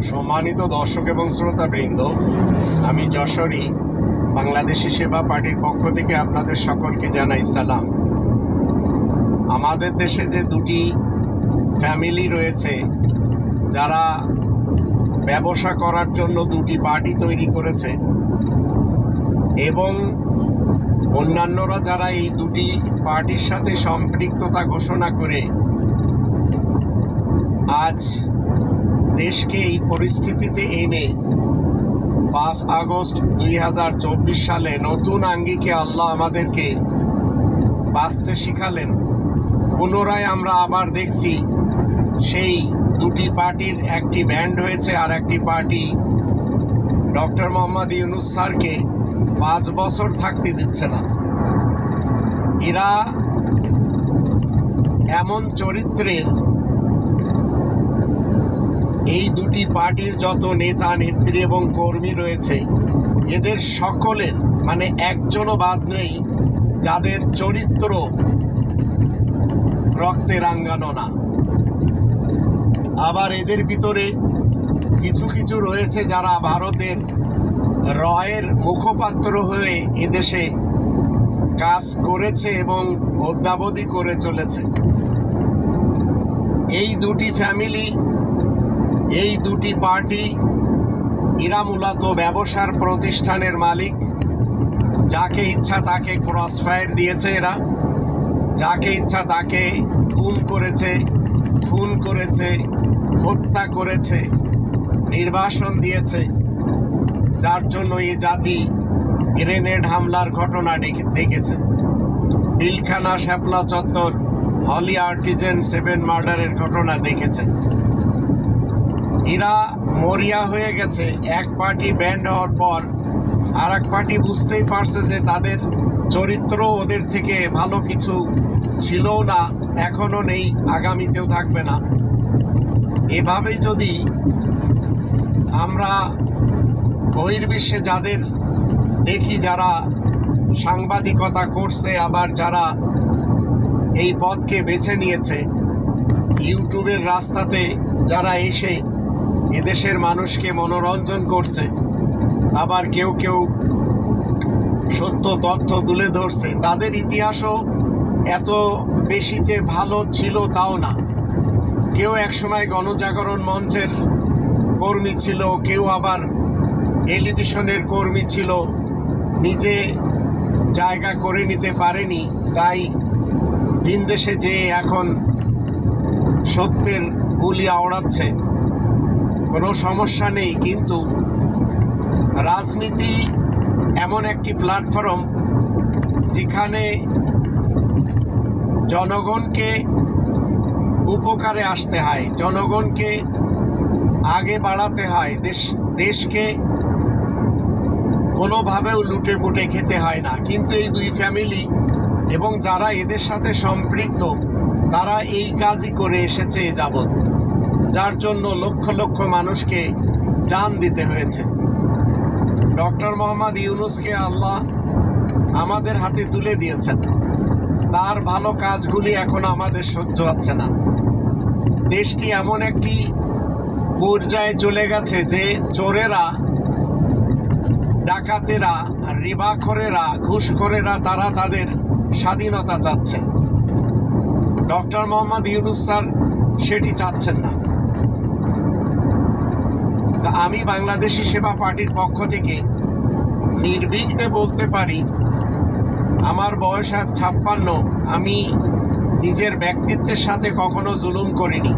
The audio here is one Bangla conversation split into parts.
সম্মানিত দর্শক এবং শ্রোতাবৃন্দ, আমি যশোরী বাংলাদেশি সেবা পার্টির পক্ষ থেকে আপনাদের সকলকে জানাই সালাম। আমাদের দেশে যে দুটি ফ্যামিলি রয়েছে যারা ব্যবসা করার জন্য দুটি পার্টি তৈরি করেছে এবং অন্যান্যরা যারা এই দুটি পার্টির সাথে সম্পৃক্ততা ঘোষণা করে আজ দেশকে এই পরিস্থিতিতে এনে 5 আগস্ট 2024 সালে নতুন আঙ্গিকে আল্লাহ আমাদেরকে বাঁচতে শিখালেন। পুনরায় আমরা আবার দেখছি সেই দুটি পার্টির একটি ব্যান্ড হয়েছে আর একটি পার্টি ডক্টর মোহাম্মদ ইউনূস স্যারকে 5 বছর থাকতে দিচ্ছে না। এরা এমন চরিত্রের, এই দুটি পার্টির যত নেতা নেত্রী এবং কর্মী রয়েছে এদের সকলের মানে একজনও বাদ নেই যাদের চরিত্র রক্তে রাঙ্গানো না। আবার এদের ভিতরে কিছু কিছু রয়েছে যারা ভারতের রয়ের মুখপাত্র হয়ে এদেশে কাজ করেছে এবং অদ্যাবধি করে চলেছে। এই দুটি ফ্যামিলি, এই দুটি পার্টি, এরা মূলত ব্যবসার প্রতিষ্ঠানের মালিক। যাকে ইচ্ছা তাকে ক্রস ফায়ার দিয়েছে, এরা যাকে ইচ্ছা তাকে গুম করেছে, খুন করেছে, হত্যা করেছে, নির্বাসন দিয়েছে, যার জন্য এই জাতি গ্রেনেড হামলার ঘটনা দেখেছে। পিলখানা, শ্যাপলা চত্বর, হলি আর্টিজেন 7 মার্ডারের ঘটনা দেখেছে। এরা মরিয়া হয়ে গেছে। এক পার্টি ব্যান্ড হওয়ার পর আর এক পার্টি বুঝতেই পারছে যে তাদের চরিত্র ওদের থেকে ভালো কিছু ছিলও না, এখনও নেই, আগামীতেও থাকবে না। এভাবেই যদি আমরা বহির্বিশ্বে যাদের দেখি যারা সাংবাদিকতা করছে, আবার যারা এই পথকে বেছে নিয়েছে, ইউটিউবের রাস্তাতে যারা এসে এদেশের মানুষকে মনোরঞ্জন করছে, আবার কেউ কেউ সত্য তথ্য তুলে ধরছে, তাদের ইতিহাসও এত বেশি যে ভালো ছিল তাও না। কেউ একসময় গণজাগরণ মঞ্চের কর্মী ছিল, কেউ আবার টেলিভিশনের কর্মী ছিল, নিজে জায়গা করে নিতে পারেনি, তাই ভিনদেশে যে এখন সত্যের গুলি আওড়াচ্ছে। কোনো সমস্যা নেই, কিন্তু রাজনীতি এমন একটি প্ল্যাটফর্ম যেখানে জনগণকে উপকারে আসতে হয়, জনগণকে আগে বাড়াতে হয়, দেশকে কোনোভাবেও লুটে পুটে খেতে হয় না। কিন্তু এই দুই ফ্যামিলি এবং যারা এদের সাথে সম্পৃক্ত তারা এই কাজই করে এসেছে এ যাবৎ, যার জন্য লক্ষ লক্ষ মানুষকে জান দিতে হয়েছে। ডক্টর মোহাম্মদ ইউনূসকে আল্লাহ আমাদের হাতে তুলে দিয়েছেন। তার ভালো কাজগুলি এখন আমাদের সহ্য হচ্ছে না। দেশটি এমন একটি পর্যায়ে চলে গেছে যে চোরেরা, ডাকাতেরা, রিবাখোরেরা, ঘুষখোরেরা তারা তাদের স্বাধীনতা চাচ্ছে। ডক্টর মোহাম্মদ ইউনূস স্যার সেটি চাচ্ছেন না। তা আমি বাংলাদেশি সেবা পার্টির পক্ষ থেকে নির্বিঘ্নে বলতে পারি, আমার বয়স আজ 56, আমি নিজের ব্যক্তিত্বের সাথে কখনো জুলুম করিনি,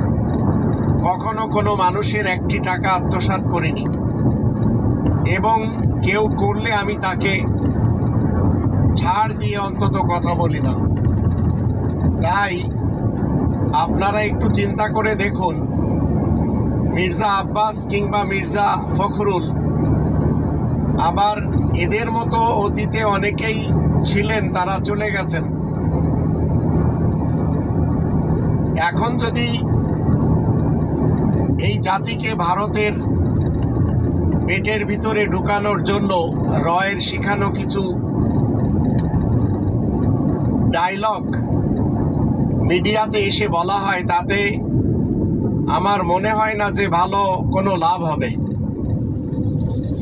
কখনো কোনো মানুষের একটি টাকা আত্মসাৎ করিনি, এবং কেউ করলে আমি তাকে ছাড় দিয়ে অন্তত কথা বলি না। তাই আপনারা একটু চিন্তা করে দেখুন, মির্জা আব্বাস কিংবা মির্জা ফখরুল, আবার এদের মতো অতীতে অনেকেই ছিলেন, তারা চলে গেছেন। এখন যদি এই জাতিকে ভারতের পেটের ভিতরে ঢুকানোর জন্য রয়ের শিখানো কিছু ডায়লগ মিডিয়াতে এসে বলা হয়, তাতে আমার মনে হয় না যে ভালো কোনো লাভ হবে।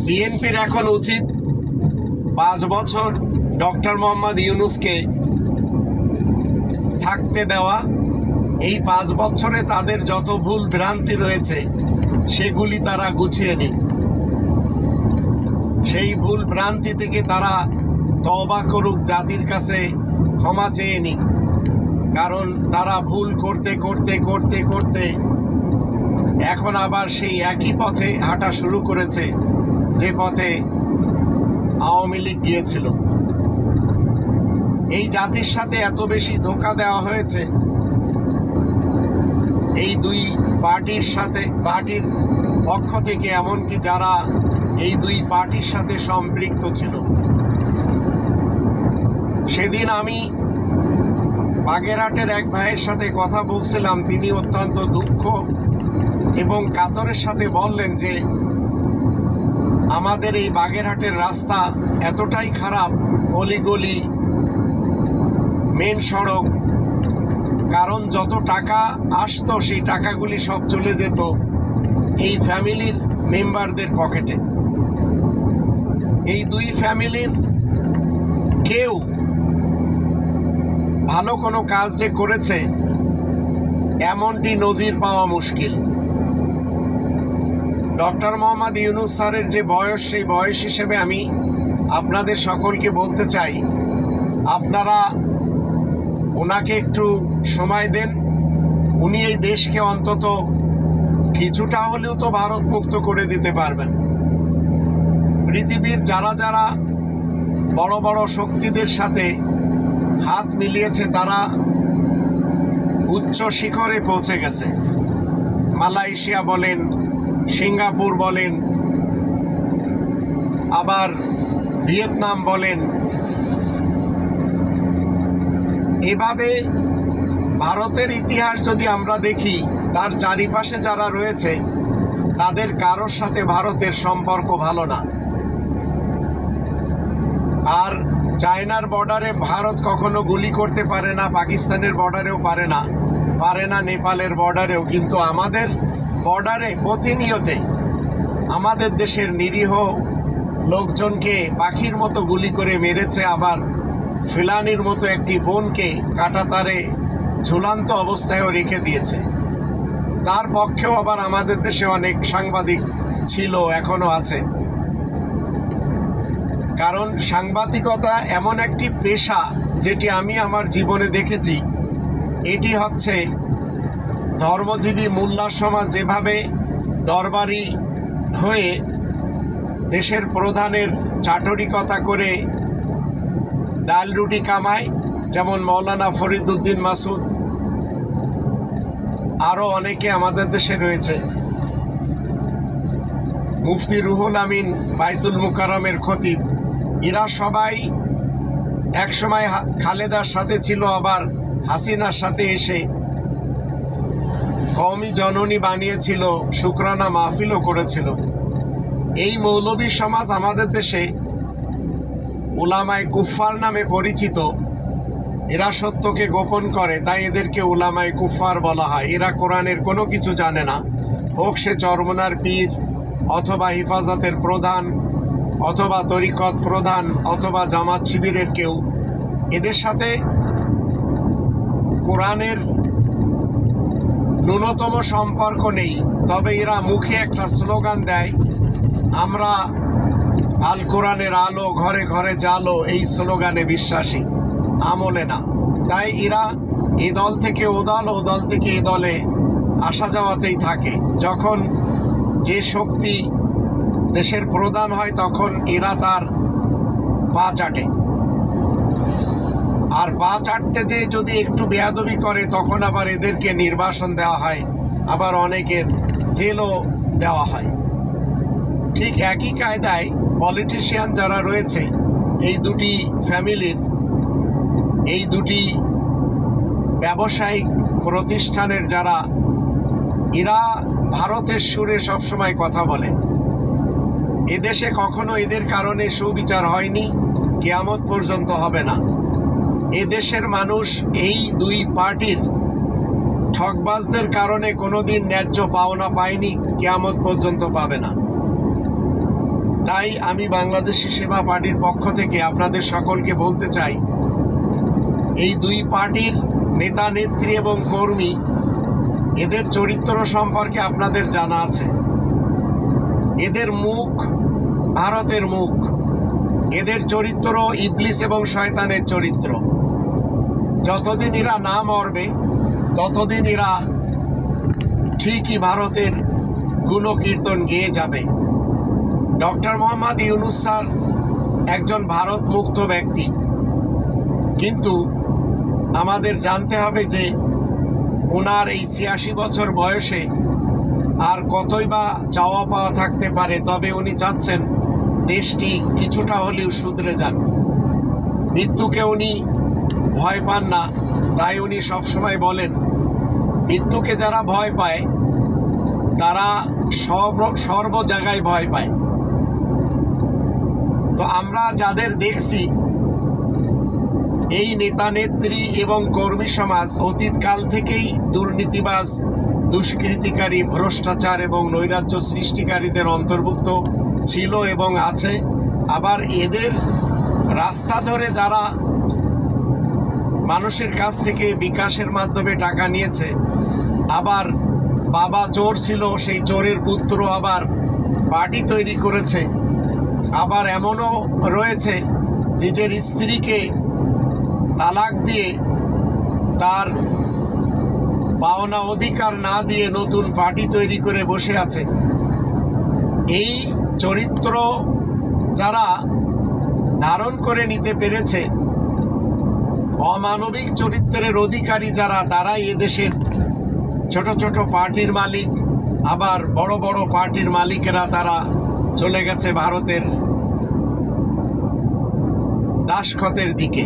বিএনপির এখন উচিত 5 বছর ডক্টর মোহাম্মদ ইউনূসকে থাকতে দেওয়া। এই 5 বছরে তাদের যত ভুল ভ্রান্তি রয়েছে সেগুলি তারা গুছিয়ে নিক। সেই ভুল ভ্রান্তি থেকে তারা তওবা করুক, জাতির কাছে ক্ষমা চেয়ে নিক। কারণ তারা ভুল করতে করতে করতে করতে এখন আবার সেই একই পথে হাঁটা শুরু করেছে যে পথে আওয়ামী লীগ গিয়েছিল। এই জাতির সাথে এত বেশি ধোঁকা দেওয়া হয়েছে এই দুই পার্টির সাথে, পার্টির পক্ষ থেকে, এমনকি যারা এই দুই পার্টির সাথে সম্পৃক্ত ছিল। সেদিন আমি বাগেরহাটের এক ভাইয়ের সাথে কথা বলছিলাম, তিনি অত্যন্ত দুঃখ এবং কাতরের সাথে বললেন যে আমাদের এই বাগেরহাটের রাস্তা এতটাই খারাপ, অলিগলি, মেন সড়ক, কারণ যত টাকা আসতো সেই টাকাগুলি সব চলে যেত এই ফ্যামিলির মেম্বারদের পকেটে। এই দুই ফ্যামিলির কেউ ভালো কোনো কাজ যে করেছে এমনটি নজির পাওয়া মুশকিল। ডক্টর মোহাম্মদ ইউনূস স্যারের যে বয়স, সেই বয়স হিসেবে আমি আপনাদের সকলকে বলতে চাই, আপনারা ওনাকে একটু সময় দেন। উনি এই দেশকে অন্তত কিছুটা হলেও তো ভারত মুক্ত করে দিতে পারবেন। পৃথিবীর যারা যারা বড় বড় শক্তিদের সাথে হাত মিলিয়েছে তারা উচ্চ শিখরে পৌঁছে গেছে। মালয়েশিয়া বলেন, সিঙ্গাপুর বলেন, আবার ভিয়েতনাম বলেন। এভাবে ভারতের ইতিহাস যদি আমরা দেখি, তার চারিপাশে যারা রয়েছে তাদের কারোর সাথে ভারতের সম্পর্ক ভালো না। আর চায়নার বর্ডারে ভারত কখনো গুলি করতে পারে না, পাকিস্তানের বর্ডারেও পারে না নেপালের বর্ডারেও। কিন্তু আমাদের বর্ডারে প্রতিনিয়তে আমাদের দেশের নিরীহ লোকজনকে পাখির মতো গুলি করে মেরেছে, আবার ফিলানির মতো একটি বোনকে কাঁটাতারে ঝুলন্ত অবস্থায়ও রেখে দিয়েছে। তার পক্ষেও আবার আমাদের দেশে অনেক সাংবাদিক ছিল, এখনো আছে। কারণ সাংবাদিকতা এমন একটি পেশা যেটি আমি আমার জীবনে দেখেছি। এটি হচ্ছে ধর্মজীবী মোল্লা সমাজ যেভাবে দরবারি হয়ে দেশের প্রধানের চাটুরিকতা করে ডাল রুটি কামায়, যেমন মৌলানা ফরিদ উদ্দিন মাসুদ, আরও অনেকে আমাদের দেশে রয়েছে, মুফতি রুহুল আমিন বাইতুল মুকাররমের খতিব, এরা সবাই একসময় খালেদার সাথে ছিল, আবার হাসিনার সাথে এসে কওমি জননী বানিয়েছিল, শুকরানা মাহফিলও করেছিল। এই মৌলবী সমাজ আমাদের দেশে উলামায়ে কুফফার নামে পরিচিত। এরা সত্যকে গোপন করে, তাই এদেরকে উলামায়ে কুফফার বলা হয়। এরা কোরআনের কোনো কিছু জানে না, হোক সে চরমনার পীর অথবা হিফাজতের প্রধান অথবা তরিকত প্রধান অথবা জামাত শিবিরের কেউ। এদের সাথে কোরআনের ন্যূনতম সম্পর্ক নেই। তবে এরা মুখে একটা স্লোগান দেয়, আমরা আল কোরআনের আলো ঘরে ঘরে জালো, এই স্লোগানে বিশ্বাসী, আমলে না। তাই এরা এ দল থেকে ও দল, ও দল থেকে এ দলে আসা যাওয়াতেই থাকে। যখন যে শক্তি দেশের প্রধান হয় তখন এরা তার পা চাটে, আর পা চাটতে যে যদি একটু বেয়াদবি করে তখন আবার এদেরকে নির্বাসন দেওয়া হয়, আবার অনেকের জেলও দেওয়া হয়। ঠিক একই কায়দায় পলিটিশিয়ান যারা রয়েছে এই দুটি ফ্যামিলির, এই দুটি ব্যবসায়িক প্রতিষ্ঠানের যারা, এরা ভারতের সুরে সবসময় কথা বলে। এদেশে কখনো এদের কারণে সুবিচার হয়নি, কিয়ামত পর্যন্ত হবে না। এদেশের মানুষ এই দুই পার্টির ঠকবাজদের কারণে কোনোদিন ন্যায্য পাওনা পায়নি, কিয়ামত পর্যন্ত পাবে না। তাই আমি বাংলাদেশি সেবা পার্টির পক্ষ থেকে আপনাদের সকলকে বলতে চাই, এই দুই পার্টির নেতা নেত্রী এবং কর্মী, এদের চরিত্র সম্পর্কে আপনাদের জানা আছে। এদের মুখ ভারতের মুখ, এদের চরিত্র ইবলিস এবং শয়তানের চরিত্র। যতদিন এরা না মরবে ততদিন এরা ঠিকই ভারতের গুণকীর্তন গেয়ে যাবে। ডক্টর মোহাম্মদ ইউনূস স্যার একজন ভারত মুক্ত ব্যক্তি, কিন্তু আমাদের জানতে হবে যে ওনার এই ৮৬ বছর বয়সে আর কতই বা চাওয়া পাওয়া থাকতে পারে, তবে উনি চাচ্ছেন দেশটি কিছুটা হলেও শুধরে যাক। মৃত্যুকে উনি ভয় পান না, তাই উনি সবসময় বলেন মৃত্যুকে যারা ভয় পায় তারা সর্ব জায়গায় ভয় পায়। তো আমরা যাদের দেখছি, এই নেতা নেত্রী এবং কর্মী সমাজ অতীতকাল থেকেই দুর্নীতিবাজ, দুষ্কৃতিকারী, ভ্রষ্টাচার এবং নৈরাজ্য সৃষ্টিকারীদের অন্তর্ভুক্ত ছিল এবং আছে। আবার এদের রাস্তা ধরে যারা মানুষের কাছ থেকে বিকাশের মাধ্যমে টাকা নিয়েছে, আবার বাবা চোর ছিল, সেই চোরের পুত্র আবার পার্টি তৈরি করেছে। আবার এমনও রয়েছে নিজের স্ত্রীকে তালাক দিয়ে তার পাওনা অধিকার না দিয়ে নতুন পার্টি তৈরি করে বসে আছে। এই চরিত্র যারা ধারণ করে নিতে পেরেছে, অমানবিক চরিত্রের অধিকারী যারা, তারাই এদেশের ছোট ছোট পার্টির মালিক। আবার বড় বড় পার্টির মালিকেরা তারা চলে গেছে ভারতের দাসখতের দিকে।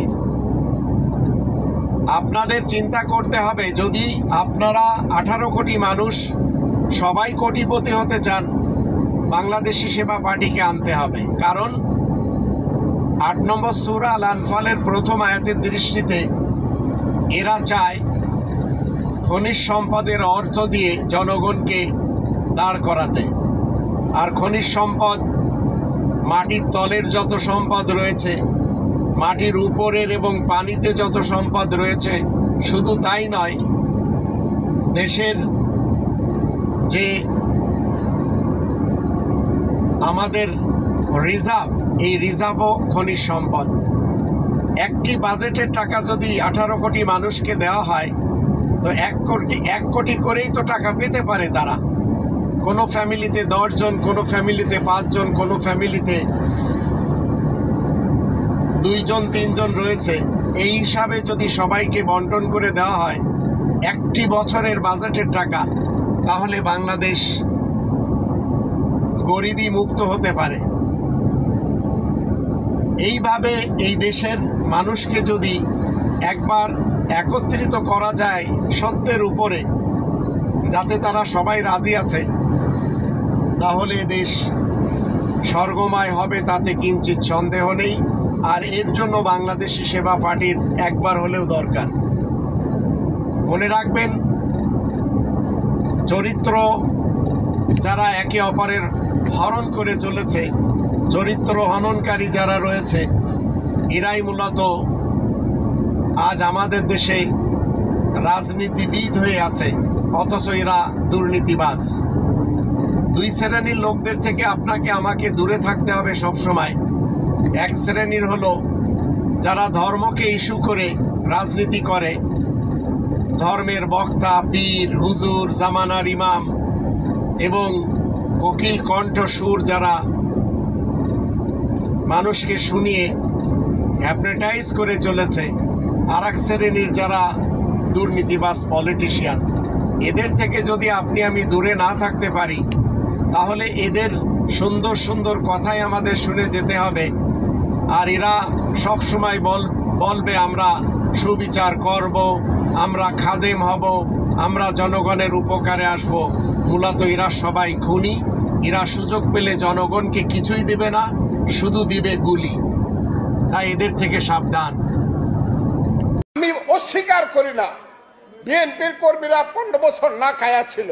আপনাদের চিন্তা করতে হবে, যদি আপনারা 18 কোটি মানুষ সবাই কোটিপতি হতে চান, বাংলাদেশি সেবা পার্টিকে আনতে হবে। কারণ 8 নম্বর সূরা আল আনফালের প্রথম আয়াতের দৃষ্টিতে এরা চায় খনিজ সম্পদের অর্থ দিয়ে জনগণকে দাঁড় করাতে। আর খনিজ সম্পদ, মাটির তলের যত সম্পদ রয়েছে, মাটির উপরের এবং পানিতে যত সম্পদ রয়েছে, শুধু তাই নয়, দেশের যে আমাদের রিজার্ভ, এই রিজার্ভও খনিজ সম্পদ। একটি বাজেটের টাকা যদি 18 কোটি মানুষকে দেওয়া হয়, তো 1 কোটি করেই তো টাকা পেতে পারে তারা। কোনো ফ্যামিলিতে 10 জন, কোনো ফ্যামিলিতে 5 জন, কোনো ফ্যামিলিতে 2 জন 3 জন রয়েছে। এই হিসাবে যদি সবাইকে বন্টন করে দেওয়া হয় একটি বছরের বাজেটের টাকা, তাহলে বাংলাদেশ গরিবী মুক্ত হতে পারে। এইভাবে এই দেশের মানুষকে যদি একবার একত্রিত করা যায় সত্যের উপরে, যাতে তারা সবাই রাজি আছে, তাহলে দেশ স্বর্গময় হবে, তাতে কিঞ্চিত সন্দেহ নেই। আর এর জন্য বাংলাদেশি সেবা পার্টির একবার হলেও দরকার। মনে রাখবেন, চরিত্র যারা একে অপরের হরণ করে চলেছে, চরিত্র হননকারী যারা রয়েছে, এরাই মূলত আজ আমাদের দেশে রাজনীতিবিদ হয়ে আছে, অথচ এরা দুর্নীতিবাজ। 2 শ্রেণীর লোকদের থেকে আপনাকে আমাকে দূরে থাকতে হবে সবসময়। এক শ্রেণীর হলো যারা ধর্মকে ইস্যু করে রাজনীতি করে, ধর্মের বক্তা, পীর, হুজুর, জামানার ইমাম এবং কোকিল কণ্ঠ সুর যারা মানুষকে শুনিয়ে হ্যাপনোটাইজ করে চলেছে। আর এক শ্রেণীর যারা দুর্নীতিবাজ পলিটিশিয়ান। এদের থেকে যদি আপনি আমি দূরে না থাকতে পারি, তাহলে এদের সুন্দর সুন্দর কথাই আমাদের শুনে যেতে হবে। আর এরা সব সময় বলবে আমরা সুবিচার করব, আমরা খাদেম হব, আমরা জনগণের উপকারে আসব। মূলত এরা সবাই খুনি। এরা সুযোগ পেলে জনগণকে কিছুই দেবে না, শুধু দিবে গুলি। তাই এদের থেকে সাবধান। আমি অস্বীকার করি না বিএনপির কর্মীরা 15 বছর না খায়া ছিল,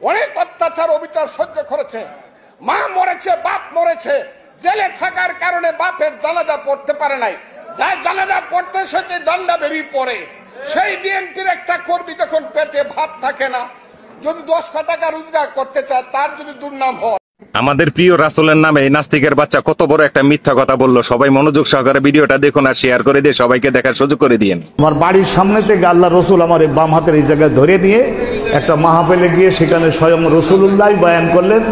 অনেক অত্যাচার অবিচার সহ্য করেছে, মা মরেছে, বাপ মরেছে, জেলে থাকার কারণে বাপের জানাজা পড়তে পারে নাই, যার জানাজা পড়তে সেটি ডান্ডা বেরিয়ে পড়ে। সেই বিএনপির একটা কর্মী যখন পেটে ভাত থাকে না, যদি 10টা টাকা রোজগার করতে চায়, তার যদি দুর্নাম হয়। আমাদের প্রিয় রাসূলের নামে এই নাস্তিকের বাচ্চা কত বড় একটা মিথ্যা কথা বললো। সবাই মনোযোগ সহকারে ভিডিওটা দেখুন আর শেয়ার করে দিয়ে সবাইকে দেখার সুযোগ করে দিয়েন। আমার বাড়ির সামনে থেকে আল্লাহ রসুল আমার এই বাম হাতের এই জায়গায় ধরে নিয়ে একটা মাহফিলে গিয়ে সেখানে স্বয়ং রসুলুল্লাহ বয়ান করলেন।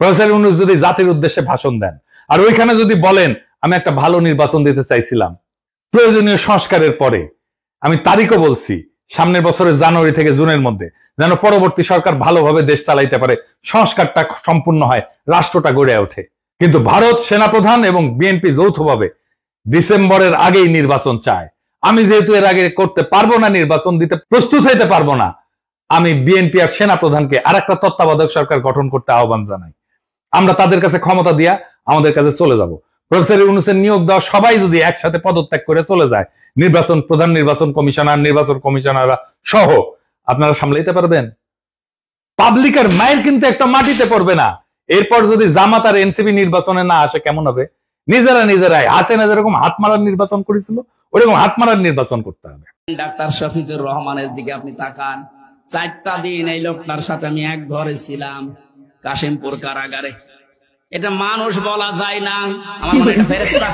প্রফেসর ইউনূস যদি জাতির উদ্দেশ্যে ভাষণ দেন আর ওইখানে যদি বলেন আমি একটা ভালো নির্বাচন দিতে চাইছিলাম প্রয়োজনীয় সংস্কারের পরে, আমি তারিখও বলছি সামনের বছরের জানুয়ারি থেকে জুনের মধ্যে, যেন পরবর্তী সরকার ভালোভাবে দেশ চালাইতে পারে, সংস্কারটা সম্পূর্ণ হয়, রাষ্ট্রটা গড়ে ওঠে। কিন্তু ভারত সেনাপ্রধান এবং বিএনপি যৌথভাবে ডিসেম্বরের আগেই নির্বাচন চায়। আমি যেহেতু এর আগে করতে পারবো না, নির্বাচন দিতে প্রস্তুত হইতে পারবো না, আমি বিএনপি আর সেনাপ্রধানকে আর একটা তত্ত্বাবধায়ক সরকার গঠন করতে আহ্বান জানাই। আমরা তাদের কাছে ক্ষমতা দিয়া আমাদের কাছে চলে যাব। প্রফেসর ইউনূসের নিয়োগ দেওয়া সবাই যদি একসাথে পদত্যাগ করে চলে যায়, নির্বাচন প্রধান, নির্বাচন কমিশনার, নির্বাচন কমিশনাররা সহ, আপনারা সামলাইতে পারবেন? পাবলিকের মায়ের কিন্তু একটা মাটিতে পড়বে না। এরপর যদি জামাত আর এনসিপি নির্বাচনে না আসে কেমন হবে? নিজেরাই হাসিনা যেরকম হাত মারার নির্বাচন করেছিল ওরকম হাত মারার নির্বাচন করতে হবে। ডাক্তার শফিকুর রহমানের দিকে আপনি তাকান, 4টা দিন এই লোকটার সাথে আমি এক ঘরে ছিলাম কাশিমপুর কারাগারে। এটা মানুষ বলা যায় না, আমার মনে হয় ফেরেশতা।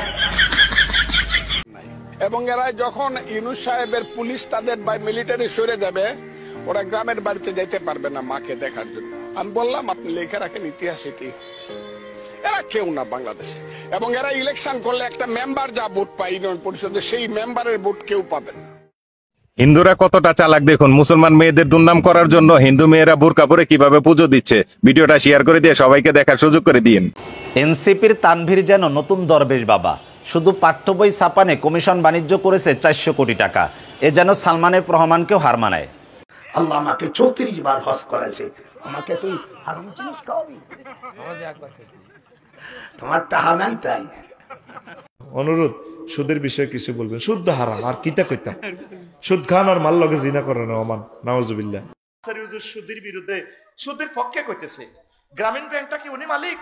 এবং এরা যখন ইউনূস সাহেবের পুলিশ তাদের বা মিলিটারি সরে যাবে, ওরা গ্রামের বাড়িতে যাইতে পারবে না মাকে দেখার জন্য। আমি বললাম আপনি লিখে রাখেন ইতিহাস, এটি এরা কেউ না বাংলাদেশে। এবং এরা ইলেকশন করলে একটা মেম্বার যা ভোট পায় ইউনিয়ন পরিষদে, সেই মেম্বারের ভোট কেউ পাবে না। হিন্দুরা কতটা চালাক দেখুন, মুসলমান মেয়েদের দুর্নাম করার জন্য হিন্দু মেয়েরা বোরকা পরে কিভাবে পুজো দিচ্ছে। ভিডিওটা শেয়ার করে দিয়ে সবাইকে দেখার সুযোগ করে দিন। এনসিপির তানভীর যেন নতুন দরবেশ বাবা, শুধু পাঠ্য বই ছাপানে কমিশন বাণিজ্য করেছে 400 কোটি টাকা। এ যেন সালমান এফ রহমানকেও হার মানায়। আল্লাহ আমাকে 34 বার হজ করাইছে, আমাকে তুই হারাম জিনিস খাওয়াবি? তোমার টাকা নাই তাই। অনুরোধ, সুদের বিষয়ে কিছু বলবেন। শুদ্ধ হারাম আর কিতা কইতাম, সুদ খান আর মাল লগে জিনা করে না ওমান, নাউজুবিল্লাহ। সুদের বিরুদ্ধে, সুদের পক্ষে কইতেছে। গ্রামীণ ব্যাংকটা কি উনি মালিক?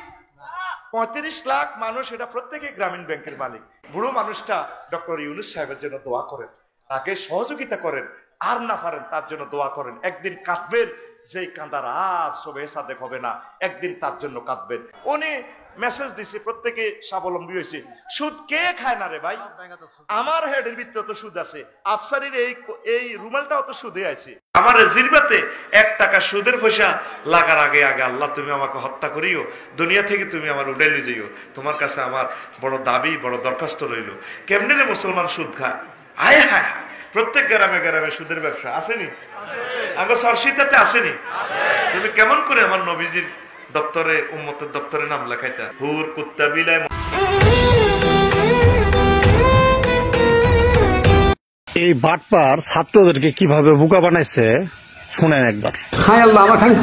35 লাখ মানুষ, এটা প্রত্যেকে গ্রামীণ ব্যাংকের মালিক। বুড়ো মানুষটা ডক্টর ইউনূস সাহেবের জন্য দোয়া করেন, তাকে সহযোগিতা করেন, আর না পারেন তার জন্য দোয়া করেন। একদিন কাঁদবেন, যেই কাঁদার আর সবে সাদেক হবে না, একদিন তার জন্য কাঁদবেন। উনি মেসেজ দিছে প্রত্যেকে স্বাবলম্বী হয়েছে। সুদ কে খায় না রে ভাই? আমার হেডের ভিতরে তো সুদ আছে, আফসারির এই রুমালটাও তো সুদে আছে। আমার জিরবাতে 1 টাকা সুদের পয়সা লাগার আগে আল্লাহ তুমি আমাকে হত্যা করিও, দুনিয়া থেকে তুমি আমার উড়ে নিয়ে যাইও, তোমার কাছে আমার বড় দাবি, বড় দরখাস্ত রইল। কেমনে রে মুসলমান সুদ খায়? হায় হায়, প্রত্যেক গ্রামে গ্রামে সুদের ব্যবসা আসেনি? আমার সরসিতাতে আসেনি? তুমি কেমন করে আমার নবীজির দপ্তরে, উম্মতের দপ্তরে নাম লেখাইতা? হুর কুত্তা বিলায়। এই বাটপার ছাত্রদেরকে কিভাবে বোকা বানাইছে শুনেন একবার। হায় আল্লাহ, আমার খালি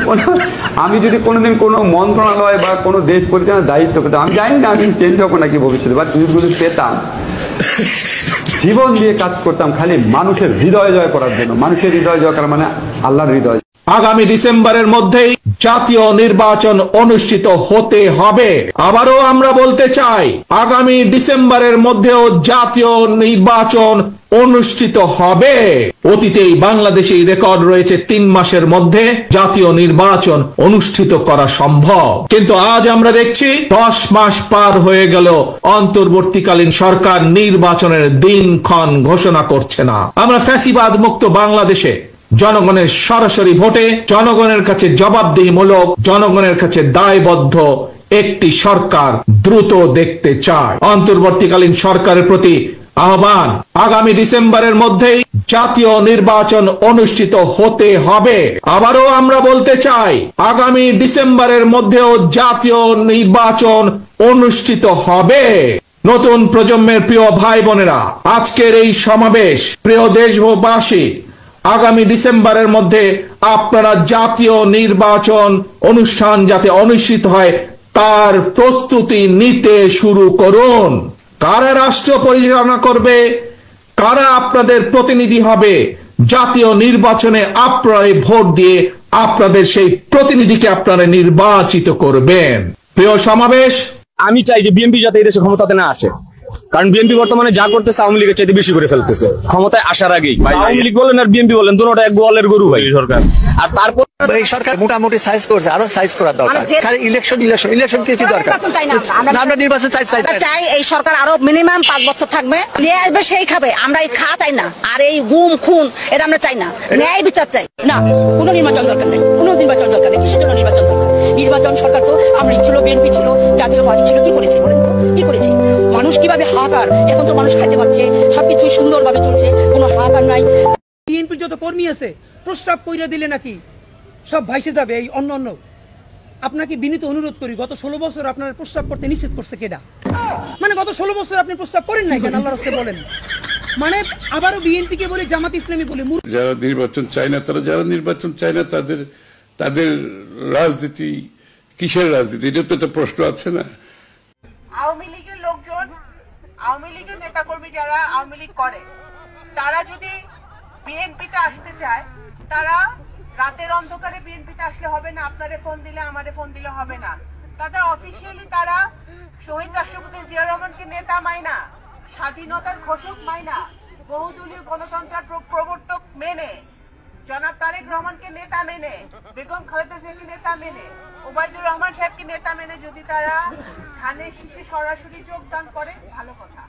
আমি যদি কোনোদিন কোনো মন্ত্রণালয় বা কোনো দেশ পরিচালনার দায়িত্ব পেতাম, আমি জানি না আমি চেঞ্জ হবো নাকি ভবিষ্যতে, বা তুমি যদি পেতাম, জীবন দিয়ে কাজ করতাম খালি মানুষের হৃদয় জয় করার জন্য। মানুষের হৃদয় জয় করা মানে আল্লাহর হৃদয়। আগামী ডিসেম্বরের মধ্যেই জাতীয় নির্বাচন অনুষ্ঠিত হতে হবে। আবারও আমরা বলতে চাই, আগামী ডিসেম্বরের মধ্যেও জাতীয় নির্বাচন অনুষ্ঠিত হবে। অতীতেই বাংলাদেশে রেকর্ড রয়েছে 3 মাসের মধ্যে জাতীয় নির্বাচন অনুষ্ঠিত করা সম্ভব, কিন্তু আজ আমরা দেখছি 10 মাস পার হয়ে গেল, অন্তর্বর্তীকালীন সরকার নির্বাচনের দিনক্ষণ ঘোষণা করছে না। আমরা ফ্যাসিবাদ মুক্ত বাংলাদেশে জনগণের সরাসরি ভোটে, জনগণের কাছে জবাবদিহিমূলক, জনগণের কাছে দায়বদ্ধ একটি সরকার দ্রুত দেখতে চায়। অন্তর্বর্তীকালীন সরকারের প্রতি আহ্বান, আগামী ডিসেম্বরের মধ্যেই জাতীয় নির্বাচন অনুষ্ঠিত হতে হবে। আবারও আমরা বলতে চাই, আগামী ডিসেম্বরের মধ্যেও জাতীয় নির্বাচন অনুষ্ঠিত হবে। নতুন প্রজন্মের প্রিয় ভাই বোনেরা, আজকের এই সমাবেশ, প্রিয় দেশবাসী, আগামী ডিসেম্বরের মধ্যে আপনারা জাতীয় নির্বাচন অনুষ্ঠান যাতে অনুষ্ঠিত হয় তার প্রস্তুতি নিতে শুরু করুন। কারা রাষ্ট্র পরিচালনা করবে, কারা আপনাদের প্রতিনিধি হবে, জাতীয় নির্বাচনে আপনারা ভোট দিয়ে আপনাদের সেই প্রতিনিধিকে আপনারা নির্বাচিত করবেন। প্রিয় সমাবেশ, আমি চাই যে বিএনপি যাতে এই দেশে ক্ষমতাতে না আসে, কারণ বিএনপি বর্তমানে যা করতেছে আওয়ামী লীগের চাইতে বেশি করে ফেলতেছে ক্ষমতায় আসার আগেই। আওয়ামী লীগ বলেন আর বিএনপি বলেন, দুটোটা এক গোয়ালের গরু ভাই সরকার। আর তারপর এই সরকার মোটামুটি সাইজ করছে, আরো সাইজ করা দরকার। খালি ইলেকশন কি দরকার? আমরা নির্বাচন চাই, এই সরকার আরো মিনিমাম 5 বছর থাকবে, যে আসবে সেই খাবে। আমরা এই খাওয়া চাই না, আর এই গুম খুন এটা আমরা চাই না, ন্যায় বিচার চাই। না, কোনো নির্বাচন দরকার নেই, কোনো নির্বাচন দরকার নেই। কিসের জন্য নির্বাচন দরকার? নির্বাচন সরকার তো আমরা ছিল, বিএনপি ছিল, জাতীয় পার্টি ছিল, কি করেছে বলেন তো? কি করেছে? মানুষ কিভাবে হাহাকার, এখন তো মানুষ খাইতে পারছে, সবকিছু সুন্দরভাবে চলছে, কোনো হাহাকার নাই। বিএনপির যত কর্মী আছে প্রস্তাব কইরা দিলে নাকি সব ভাইসে যাবে। এই অন্য আপনাকে বিনীত অনুরোধ করি, গত 16 বছর আপনার প্রস্তাব করতে নিষেধ করছে কেডা? মানে গত 16 বছর আপনি প্রস্তাব করেন নাই কেন? আল্লাহর রাস্তায় বলেন। মানে আবারও বিএনপি কে বলে, জামাত ইসলামী বলে। যারা নির্বাচন চায় না, যারা নির্বাচন চায় না তাদের রাজনীতি কিসের রাজনীতি? এটা তো একটা প্রশ্ন আছে না। আওয়ামী লীগের লোকজন, আওয়ামী লীগের নেতাকর্মী যারা আওয়ামী লীগ করে, তারা যদি বিএনপিতে আসতে চায়, তারা রাতের অন্ধকারে বিএনপিতে আসলে হবে না। আপনারে ফোন দিলে, আমারে ফোন দিলে হবে না। তাদের অফিসিয়ালি তারা শহীদ রাষ্ট্রপতি জিয়া রহমানকে নেতা মাইনা, স্বাধীনতার ঘোষক মাইনা, বহুদলীয় গণতন্ত্রের প্রবর্তক মেনে, জনাব তারেক রহমানকে নেতা মেনে, বেগম খালেদা জিয়াকে নেতা মেনে, ওবায়দুর রহমান সাহেবকে নেতা মেনে যদি তারা ধানের শীষে সরাসরি যোগদান করে, ভালো কথা।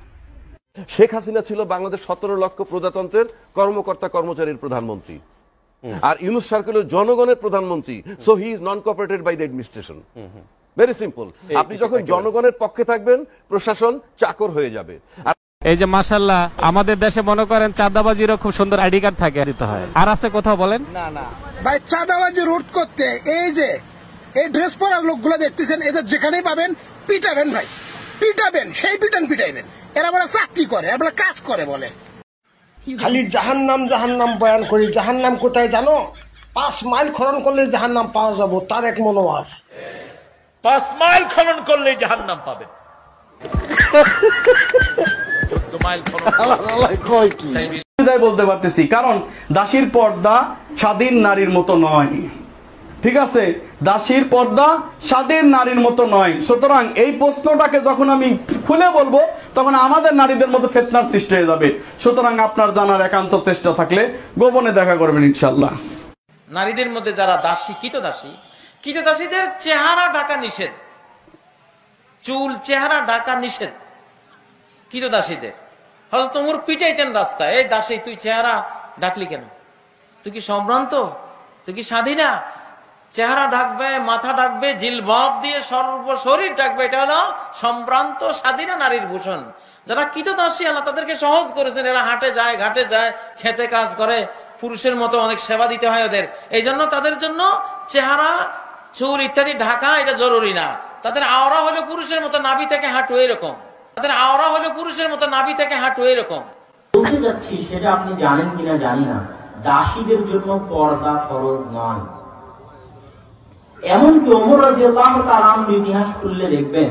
শেখ হাসিনা ছিল বাংলাদেশ 17 লক্ষ প্রজাতন্ত্রের কর্মকর্তা কর্মচারীর প্রধানমন্ত্রী, আর ইউনূস সরকার জনগণের প্রধানমন্ত্রী। So he is non cooperated by the administration. Very simple. আপনি যখন জনগণের পক্ষে থাকবেন, প্রশাসন চাকর হয়ে যাবে। এই যে মাশাআল্লাহ, আমাদের দেশে মনে করেন চাঁদাবাজিরও খুব সুন্দর আইডি কার্ড থাকে, দিতে হয়। আর আছে কোথাও বলেন? না না ভাই, চাঁদাবাজি রোধ করতে এই যে এই ড্রেস পরা লোকগুলো দেখতেছেন, এদের যেখানেই পাবেন পিটাবেন ভাই, পিটাবেন, সেই পিটাইবেন। এরা বলে চাকরি করে, এরা বলে কাজ করে বলে। খালি জাহান্নাম বয়ান করি। জাহান্নাম কোথায় জানো? 5 মাইল খনন করলে জাহান্নাম পাওয়া যাবো, তার এক মনোভাব। 5 মাইল খনন করলে জাহান্নাম পাবেন। বলতে পারতেছি, কারণ দাসীর পর্দা স্বাধীন নারীর মতো নয়। ঠিক আছে, দাসীর পর্দা স্বাধীন নারীর মতো নয়। সুতরাং এই প্রশ্নটাকে যখন আমি খুলে বলবো, তখন আমাদের নারীদের মধ্যে ফিতনার সৃষ্টি হয়ে যাবে। সুতরাং আপনার জানার একান্ত চেষ্টা থাকলে গোপনে দেখা করবেন ইনশাআল্লাহ। নারীদের মধ্যে যারা দাসী, কৃতদাসীদের চেহারা ঢাকা নিষেধ, চুল চেহারা ঢাকা নিষেধ কৃতদাসীদের। হযরত ওমর পিটাইতেন রাস্তায়, এই দাসী তুই চেহারা ঢাকলি কেন? তুই কি সম্ভ্রান্ত? তুই কি স্বাধীনা? চেহারা ঢাকবে, মাথা ঢাকবে, জিলবাব দিয়ে সর্বশরীর ঢাকবে, এটা হলো সম্ভ্রান্ত স্বাধীনা নারীর ভূষণ। যারা কৃতদাসী, আল্লাহ তাদেরকে সহজ করেছেন। এরা হাটে যায়, ঘাটে যায়, খেতে কাজ করে, পুরুষের মতো অনেক সেবা দিতে হয় ওদের। এই জন্য তাদের জন্য চেহারা, চুল ইত্যাদি ঢাকা এটা জরুরি না। তাদের আওরা হলো পুরুষের মতো নাভি থেকে হাঁটু এরকম। বলতে যাচ্ছি, সেটা আপনি জানেন কিনা জানি না, দাসীদের জন্য পর্দা ফরজ নয়। এমনকি ওমর রাদিয়াল্লাহু তাআলা আনহুর ইতিহাস খুললে দেখবেন,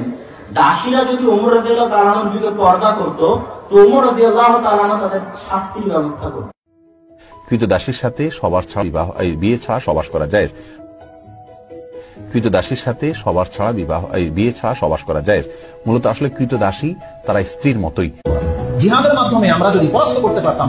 দাসীরা যদি ওমর রাদিয়াল্লাহু তাআলা আনহুর যুগে পর্দা করত, তো ওমর রাদিয়াল্লাহু তাআলা আনহু তাদের শাস্তির ব্যবস্থা করত। কৃতদাসীর সাথে সবার ছাড়া বিয়ে ছাড়া সবাস করা যায়। কৃতদাসীর সাথে সবার ছাড়া বিয়ে ছাড়া সবাস করা যায়। মূলত আসলে কৃতদাসী তারা স্ত্রীর মতোই। জিহাদের মাধ্যমে আমরা যদি পরাস্ত করতে পারতাম